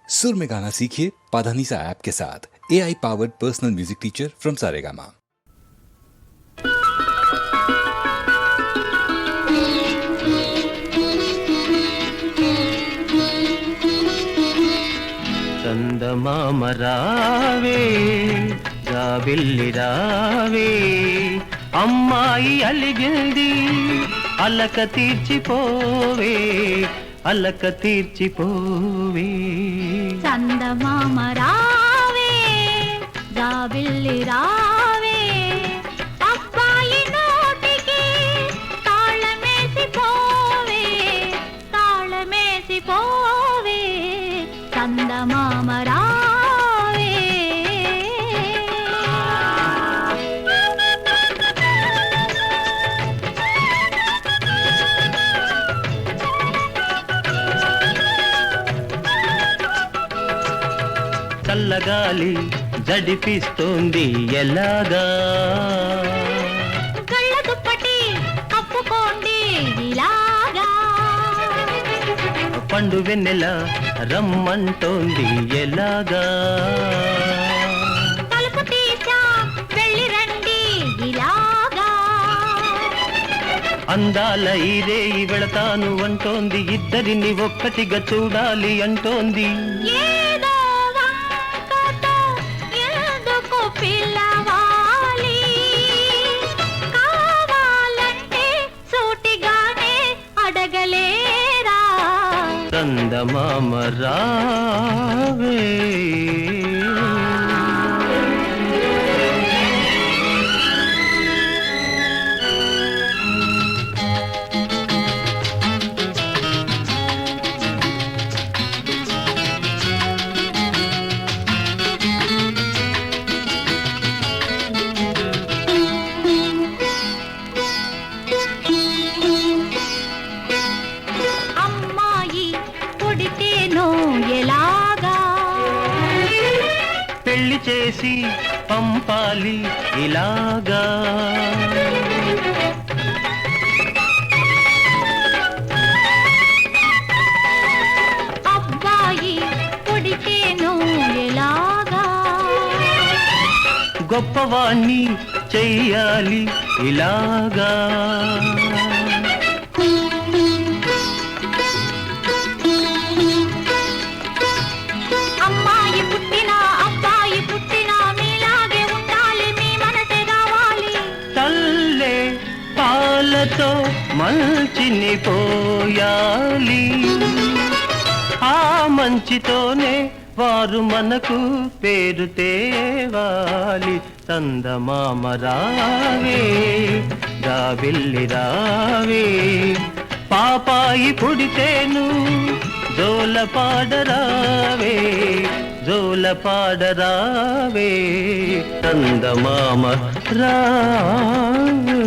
सुर में गाना सीखिए पाधानीसा ऐप के साथ। AI powered personal music teacher from Saregama. చందమామ రావే జాబిల్లి రావే అమ్మాయి అలిగింది అలక తీర్చిపోవే అలక తీర్చిపోవే చందమామ రావే జాబిల్లి రావే అబ్బాయి నోటికి తాళమేసి పోవే తాళమేసి పోవే చందమామ రావే చల్లగాలి జడిపిస్తోంది ఎలాగా కళ్ళ దుప్పటి కప్పుకోండి ఇలాగా పండు వెన్నెల రమ్మంటోంది ఎలాగా తలుపు తీసా వెళ్ళి రండి ఇలాగా అందాల ఈరే వెళతాను అంటోంది ఇద్దరిని ఒక్కటిగా చూడాలి అంటోంది ఏదో వంకతో ఎందుకు పిలవాలి కావాలంటే సూటిగానే అడగలేరా చందమామ రావే అమ్మాయి పుడితేనో ఎలాగా పెళ్లి చేసి పంపాలి ఇలాగా అబ్బాయి పుడితేనో ఎలాగా గొప్పవాణ్ణి చెయ్యాలి ఇలాగా అమ్మాయి పుట్టినా అబ్బాయి పుట్టినా మీలాగే ఉండాలి మీ మనసే కావాలి తల్లే పాలతో మంచిని పోయాలి ఆ మంచితోనే వారు మనకు పేరు తేవాలి చందమామ రావే జాబిల్లి రావే పాపాయి పుడితేను జోల పాడరావే జోల పాడరావే చందమామ రావే